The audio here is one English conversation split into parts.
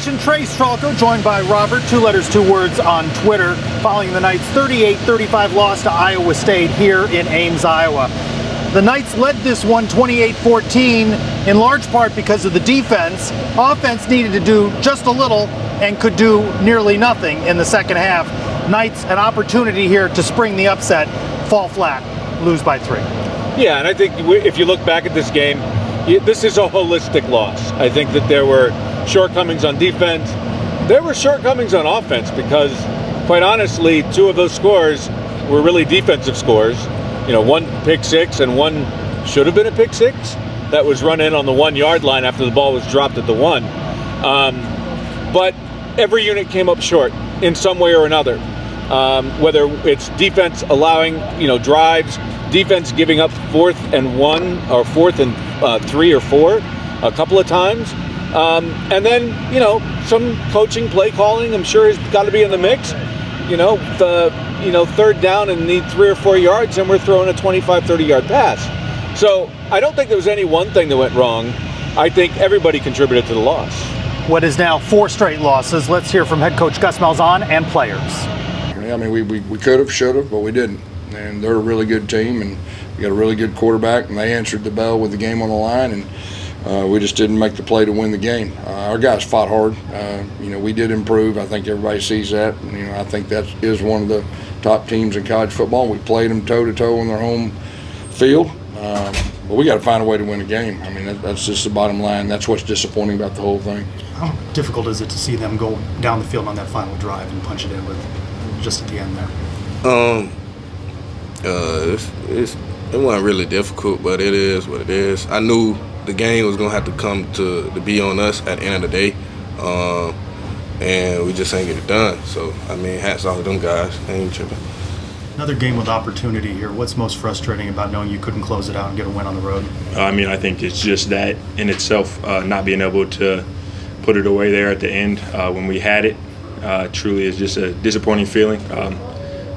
Coach and Trace Trylko, joined by Robert, 2 letters, 2 words on Twitter, following the Knights' 38-35 loss to Iowa State here in Ames, Iowa. The Knights led this one 28-14 in large part because of the defense. Offense needed to do just a little and could do nearly nothing in the second half. Knights an opportunity here to spring the upset, fall flat, lose by 3. Yeah, and I think if you look back at this game, this is a holistic loss. I think that there were shortcomings on defense. There were shortcomings on offense because, quite honestly, 2 of those scores were really defensive scores. You know, 1 pick 6 and 1 should have been a pick 6 that was run in on the 1-yard line after the ball was dropped at the 1. But every unit came up short in some way or another. Whether it's defense allowing, drives, defense giving up 4th and 1 or 4th and 3 or 4 a couple of times. And then, some coaching, play calling, I'm sure has got to be in the mix. Third down and need 3 or 4 yards, and we're throwing a 25, 30-yard pass. So I don't think there was any one thing that went wrong. I think everybody contributed to the loss. What is now 4 straight losses. Let's hear from head coach Gus Malzahn and players. I mean, we could have, should have, but we didn't. And they're a really good team, and we got a really good quarterback, and they answered the bell with the game on the line, and we just didn't make the play to win the game. Our guys fought hard. We did improve. I think everybody sees that. I think that is one of the top teams in college football. We played them toe-to-toe on their home field, but we got to find a way to win a game. I mean, that's just the bottom line. That's what's disappointing about the whole thing. How difficult is it to see them go down the field on that final drive and punch it in with just at the end there? It wasn't really difficult, but it is what it is. I knew the game was gonna have to come to be on us at the end of the day, and we just ain't get it done. So I mean, hats off to them guys. They ain't tripping. Another game with opportunity here. What's most frustrating about knowing you couldn't close it out and get a win on the road? I think it's just that in itself, not being able to put it away there at the end when we had it. Truly is just a disappointing feeling.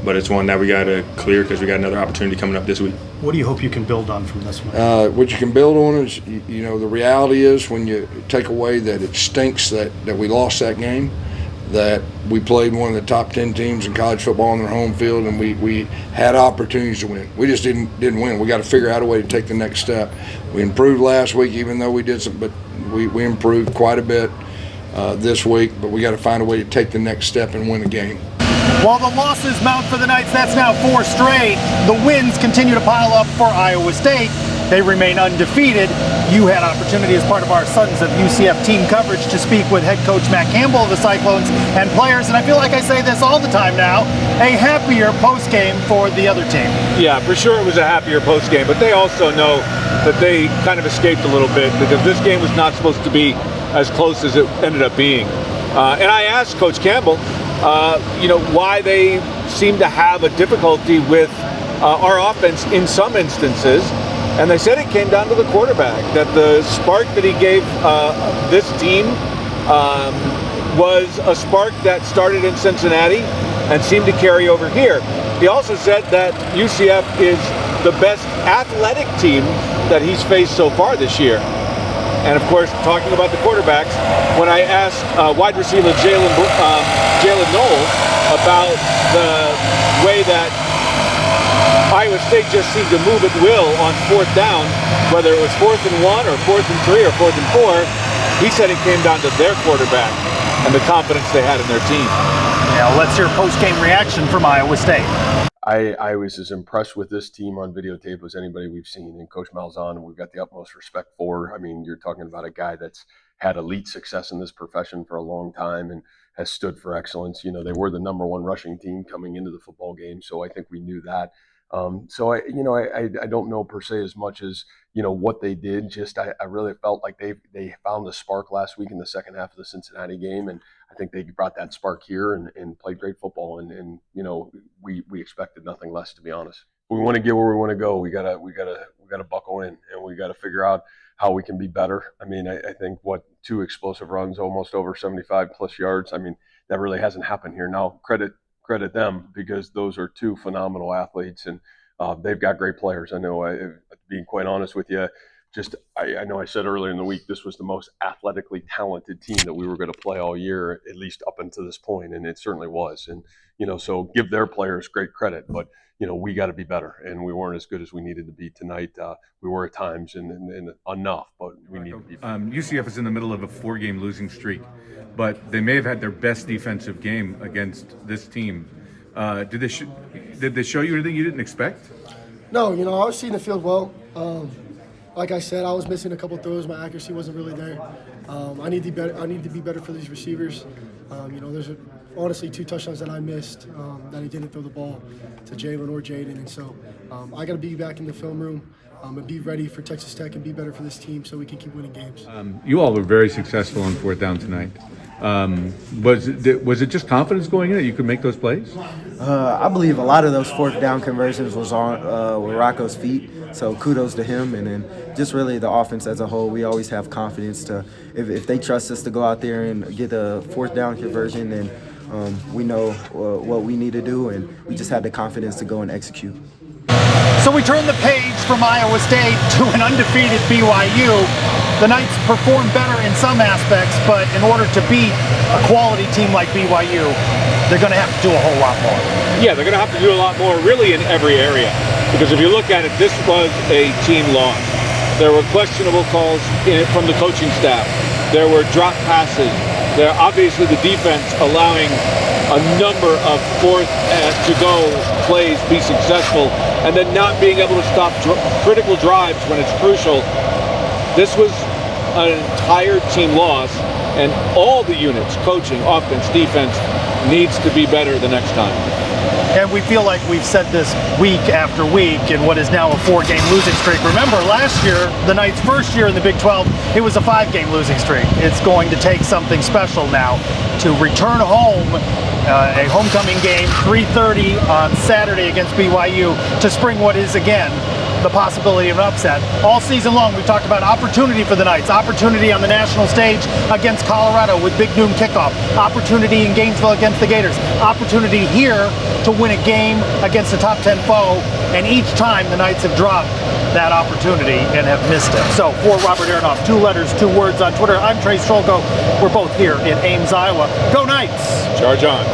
But it's one that we got to clear because we got another opportunity coming up this week. What do you hope you can build on from this one? What you can build on is, the reality is when you take away that it stinks that we lost that game, that we played one of the top 10 teams in college football on their home field, and we had opportunities to win. We just didn't win. We got to figure out a way to take the next step. We improved last week, even though we did some, but we improved quite a bit this week, but we got to find a way to take the next step and win the game. While the losses mount for the Knights, that's now 4 straight. The wins continue to pile up for Iowa State. They remain undefeated. You had opportunity as part of our Sons of UCF team coverage to speak with head coach Matt Campbell of the Cyclones and players, and I feel like I say this all the time now, a happier postgame for the other team. Yeah, for sure it was a happier postgame, but they also know that they kind of escaped a little bit because this game was not supposed to be as close as it ended up being. And I asked Coach Campbell, why they seem to have a difficulty with our offense in some instances. And they said it came down to the quarterback, that the spark that he gave this team was a spark that started in Cincinnati and seemed to carry over here. He also said that UCF is the best athletic team that he's faced so far this year. And of course, talking about the quarterbacks, when I asked wide receiver Jalen Knowles about the way that Iowa State just seemed to move at will on 4th down, whether it was 4th and 1 or 4th and 3 or 4th and 4, he said it came down to their quarterback and the confidence they had in their team. Yeah, let's hear post-game reaction from Iowa State. I was as impressed with this team on videotape as anybody we've seen. And Coach Malzahn, we've got the utmost respect for. I mean, you're talking about a guy that's had elite success in this profession for a long time and has stood for excellence. They were the #1 rushing team coming into the football game, so I think we knew that. So I don't know per se as much as what they did. Just I really felt like they found the spark last week in the second half of the Cincinnati game, and I think they brought that spark here and played great football. And we expected nothing less, to be honest. If we want to get where we want to go, we gotta buckle in, and we gotta figure out how we can be better. I mean, I think 2 explosive runs, almost over 75 plus yards. I mean, that really hasn't happened here. Now credit them because those are 2 phenomenal athletes and they've got great players. I know, being quite honest with you, I know I said earlier in the week this was the most athletically talented team that we were going to play all year, at least up until this point, and it certainly was. And so give their players great credit, but we got to be better, and we weren't as good as we needed to be tonight. We were at times, and enough, but we need to be better. UCF is in the middle of a 4-game losing streak, but they may have had their best defensive game against this team. Did they show you anything you didn't expect? No, I was seeing the field well. Like I said, I was missing a couple throws. My accuracy wasn't really there. I need to be better for these receivers. There's honestly 2 touchdowns that I missed that I didn't throw the ball to Jalen or Jaden, and so I got to be back in the film room and be ready for Texas Tech and be better for this team so we can keep winning games. You all were very successful on 4th down tonight. Was it just confidence going in that you could make those plays? I believe a lot of those 4th down conversions was on Rocco's feet, so kudos to him. And then just really the offense as a whole, we always have confidence to if they trust us to go out there and get a 4th down conversion, then we know what we need to do, and we just had the confidence to go and execute. So we turn the page from Iowa State to an undefeated BYU. The Knights perform better in some aspects, but in order to beat a quality team like BYU, they're going to have to do a whole lot more. Yeah, they're going to have to do a lot more really in every area. Because if you look at it, this was a team loss. There were questionable calls from the coaching staff. There were drop passes. There obviously the defense allowing a number of fourth-to-go plays be successful, and then not being able to stop critical drives when it's crucial. This was an entire team loss, and all the units, coaching, offense, defense, needs to be better the next time. And we feel like we've said this week after week in what is now a 4-game losing streak. Remember, last year, the Knights' first year in the Big 12, it was a 5-game losing streak. It's going to take something special now to return home, a homecoming game, 3:30 on Saturday against BYU, to spring what is, again, the possibility of an upset. All season long, we've talked about opportunity for the Knights, opportunity on the national stage against Colorado with big noon kickoff, opportunity in Gainesville against the Gators, opportunity here to win a game against a top 10 foe, and each time the Knights have dropped that opportunity and have missed it. So for Robert Aronoff, 2 letters, 2 words on Twitter, I'm Trylko. We're both here in Ames, Iowa. Go Knights! Charge on.